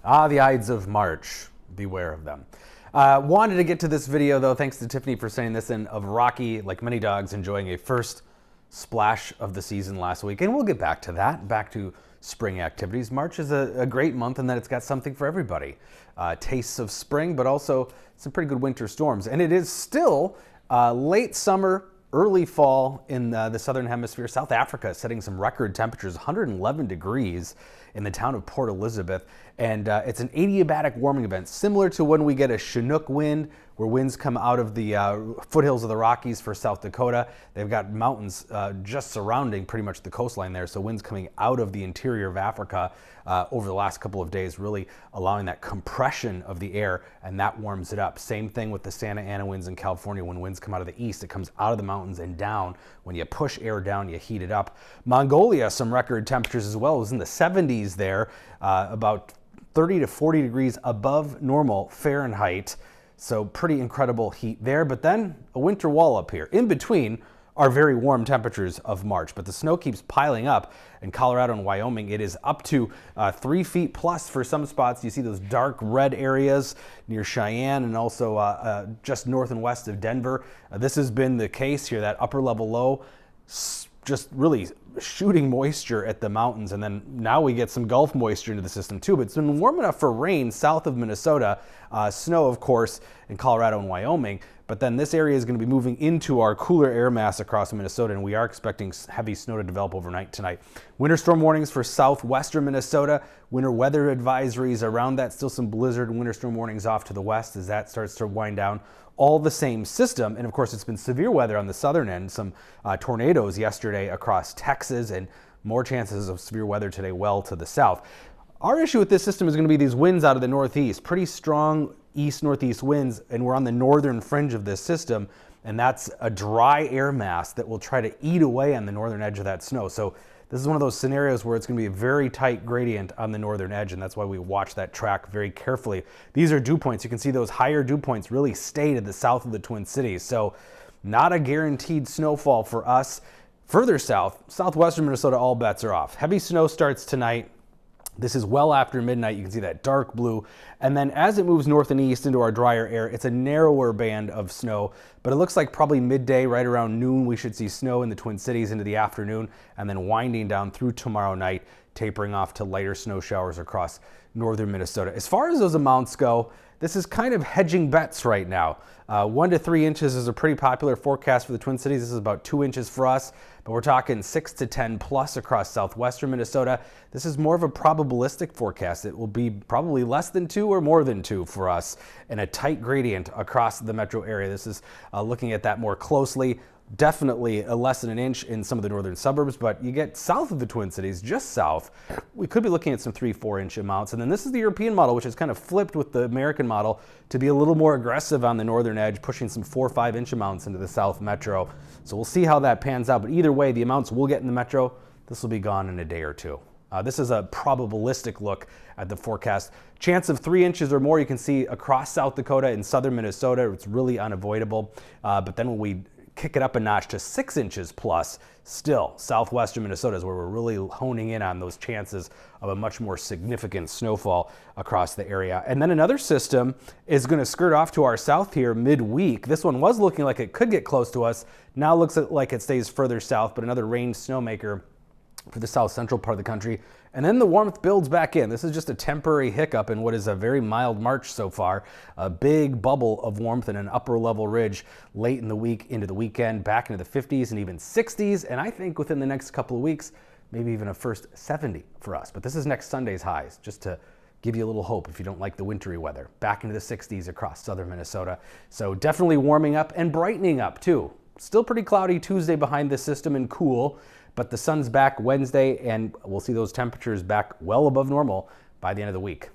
Ah, the Ides of March. Beware of them. Wanted to get to this video, though, thanks to Tiffany for sending this in, of Rocky, like many dogs, enjoying a first splash of the season last week. And we'll get back to that, back to spring activities. March is a great month in that it's got something for everybody. Tastes of spring, but also some pretty good winter storms. And it is still late summer, early fall in the southern hemisphere. South Africa is setting some record temperatures, 111 degrees in the town of Port Elizabeth. And it's an adiabatic warming event, similar to when we get a Chinook wind, where winds come out of the foothills of the Rockies for South Dakota. They've got mountains just surrounding pretty much the coastline there, so winds coming out of the interior of Africa over the last couple of days, really allowing that compression of the air, and that warms it up. Same thing with the Santa Ana winds in California. When winds come out of the east, it comes out of the mountains and down. When you push air down, you heat it up. Mongolia, some record temperatures as well. It was in the 70s there, about 30 to 40 degrees above normal Fahrenheit. So pretty incredible heat there, but then a winter wall up here. In between are very warm temperatures of March, but the snow keeps piling up. In Colorado and Wyoming, it is up to 3 feet plus for some spots. You see those dark red areas near Cheyenne and also just north and west of Denver. This has been the case here, that upper level low, just really shooting moisture at the mountains, and then now we get some Gulf moisture into the system too. But it's been warm enough for rain south of Minnesota, snow of course in Colorado and Wyoming, but then this area is going to be moving into our cooler air mass across Minnesota, and we are expecting heavy snow to develop overnight tonight. Winter storm warnings for southwestern Minnesota, winter weather advisories around that, still some blizzard and winter storm warnings off to the west as that starts to wind down. All the same system, and of course it's been severe weather on the southern end, some tornadoes yesterday across Texas, and more chances of severe weather today well to the south. Our issue with this system is going to be these winds out of the northeast, pretty strong east-northeast winds, and we're on the northern fringe of this system, and that's a dry air mass that will try to eat away on the northern edge of that snow. So this is one of those scenarios where it's going to be a very tight gradient on the northern edge, and that's why we watch that track very carefully. These are dew points. You can see those higher dew points really stay to the south of the Twin Cities, so not a guaranteed snowfall for us. Further south, southwestern Minnesota, all bets are off. Heavy snow starts tonight. This is well after midnight. You can see that dark blue. And then as it moves north and east into our drier air, it's a narrower band of snow, but it looks like probably midday, right around noon, we should see snow in the Twin Cities into the afternoon, and then winding down through tomorrow night, tapering off to lighter snow showers across northern Minnesota. As far as those amounts go, this is kind of hedging bets right now. 1 to 3 inches is a pretty popular forecast for the Twin Cities. This is about 2 inches for us, but we're talking 6 to 10 plus across southwestern Minnesota. This is more of a probabilistic forecast. It will be probably less than 2 or more than 2 for us, and a tight gradient across the metro area. This is looking at that more closely. Definitely less than an inch in some of the northern suburbs, but you get south of the Twin Cities, just south, we could be looking at some 3-4 inch amounts. And then this is the European model, which is kind of flipped with the American model to be a little more aggressive on the northern edge, pushing some 4 or 5 inch amounts into the south metro. So we'll see how that pans out, but either way, the amounts we'll get in the metro, this will be gone in a day or two. This is a probabilistic look at the forecast. Chance of 3 inches or more you can see across South Dakota and southern Minnesota. It's really unavoidable, but then when we kick it up a notch to 6 inches plus, still southwestern Minnesota is where we're really honing in on those chances of a much more significant snowfall across the area. And then another system is going to skirt off to our south here midweek. This one was looking like it could get close to us. Now looks like it stays further south, but another rain snowmaker for the south central part of the country. And then the warmth builds back in. This is just a temporary hiccup in what is a very mild March so far. A big bubble of warmth and an upper level ridge late in the week into the weekend, back into the 50s and even 60s. And I think within the next couple of weeks, maybe even a first 70 for us. But this is next Sunday's highs, just to give you a little hope if you don't like the wintry weather. Back into the 60s across southern Minnesota. So definitely warming up and brightening up too. Still pretty cloudy Tuesday behind this system and cool, but the sun's back Wednesday, and we'll see those temperatures back well above normal by the end of the week.